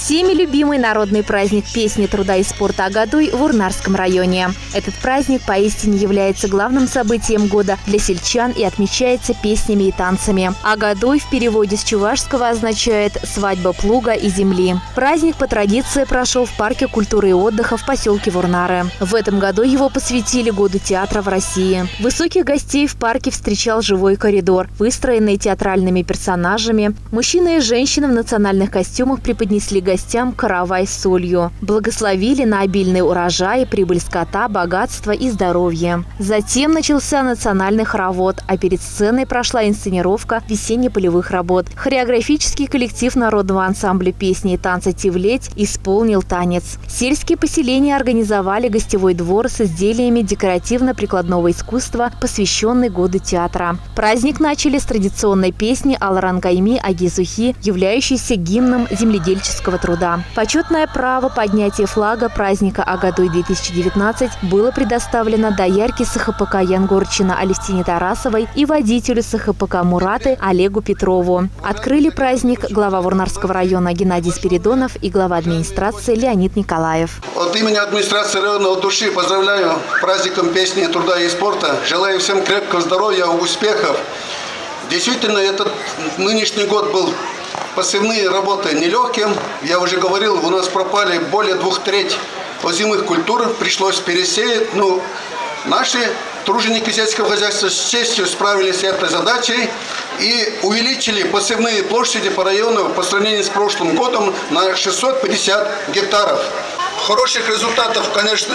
Всеми любимый народный праздник песни, труда и спорта Агадуй в Урнарском районе. Этот праздник поистине является главным событием года для сельчан и отмечается песнями и танцами. Агадуй в переводе с чувашского означает «свадьба плуга и земли». Праздник по традиции прошел в парке культуры и отдыха в поселке Вурнары. В этом году его посвятили Году театра в России. Высоких гостей в парке встречал живой коридор, выстроенный театральными персонажами. Мужчины и женщины в национальных костюмах преподнесли гостям каравай с солью. Благословили на обильный урожай, прибыль скота, богатство и здоровье. Затем начался национальный хоровод, а перед сценой прошла инсценировка весенне-полевых работ. Хореографический коллектив народного ансамбля песни и танца «Тивлеть» исполнил танец. Сельские поселения организовали гостевой двор с изделиями декоративно-прикладного искусства, посвященный Году театра. Праздник начали с традиционной песни «Аларангайми Агизухи», являющейся гимном земледельческого труда. Почетное право поднятия флага праздника Агадуй-2019 было предоставлено доярке СХПК Янгорчина Алевтине Тарасовой и водителю СХПК Мураты Олегу Петрову. Открыли праздник глава Вурнарского района Геннадий Спиридонов и глава администрации Леонид Николаев. От имени администрации района от души поздравляю праздником песни, труда и спорта. Желаю всем крепкого здоровья, успехов. Действительно, этот нынешний год был посевные работы нелегким. Я уже говорил, у нас пропали более 2/3 озимых культур, пришлось пересеять. Наши труженики сельского хозяйства с честью справились с этой задачей и увеличили посевные площади по району по сравнению с прошлым годом на 650 гектаров. Хороших результатов, конечно,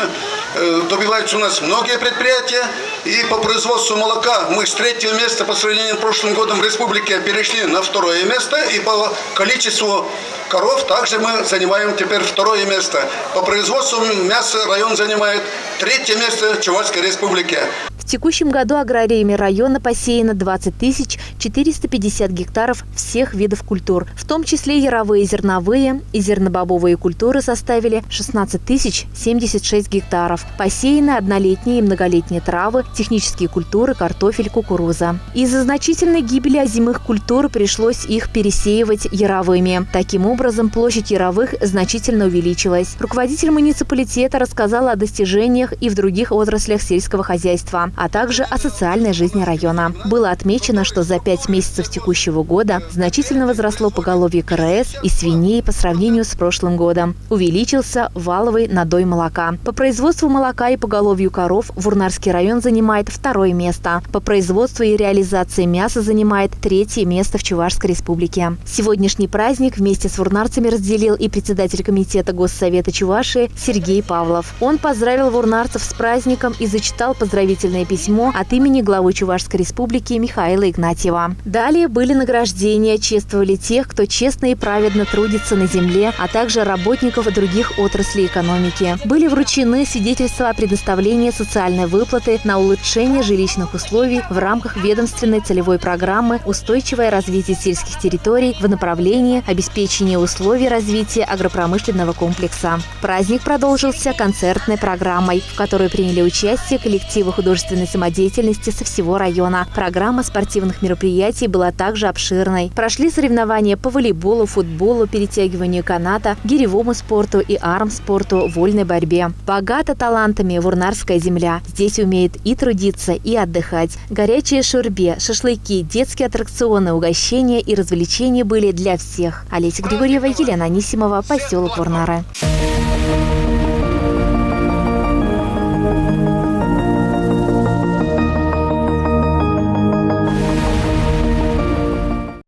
добиваются у нас многие предприятия. И по производству молока мы с 3-го места по сравнению с прошлым годом в республике перешли на 2-е место. И по количеству коров также мы занимаем теперь 2-е место. По производству мяса район занимает 3-е место в Чувашской республике. В текущем году аграриями района посеяно 20 450 гектаров всех видов культур, в том числе яровые, зерновые и зернобобовые культуры составили 16 076 гектаров. Посеяны однолетние и многолетние травы, технические культуры, картофель, кукуруза. Из-за значительной гибели озимых культур пришлось их пересеивать яровыми. Таким образом, площадь яровых значительно увеличилась. Руководитель муниципалитета рассказал о достижениях и в других отраслях сельского хозяйства, а также о социальной жизни района. Было отмечено, что за 5 месяцев текущего года значительно возросло поголовье КРС и свиней по сравнению с прошлым годом. Увеличился валовый надой молока. По производству молока и поголовью коров Вурнарский район занимает 2-е место. По производству и реализации мяса занимает 3-е место в Чувашской республике. Сегодняшний праздник вместе с вурнарцами разделил и председатель комитета Госсовета Чувашии Сергей Павлов. Он поздравил вурнарцев с праздником и зачитал поздравительное письмо от имени главы Чувашской республики Михаила Игнатьева. Далее были награждения, чествовали тех, кто честно и праведно трудится на земле, а также работников других отраслей экономики. Были вручены свидетельства о предоставлении социальной выплаты на улучшение жилищных условий в рамках ведомственной целевой программы «Устойчивое развитие сельских территорий» в направлении обеспечения условий развития агропромышленного комплекса. Праздник продолжился концертной программой, в которой приняли участие коллективы художественной самодеятельности со всего района. Программа спортивных мероприятий была также обширной. Прошли соревнования по волейболу, футболу, перетягиванию каната, гиревому спорту и армспорту, вольной борьбе. Богата талантами Вурнарская земля. Здесь умеют и трудиться, и отдыхать. Горячие шурбе, шашлыки, детские аттракционы, угощения и развлечения были для всех. Олеся Григорьева, Елена Анисимова, поселок Вурнары.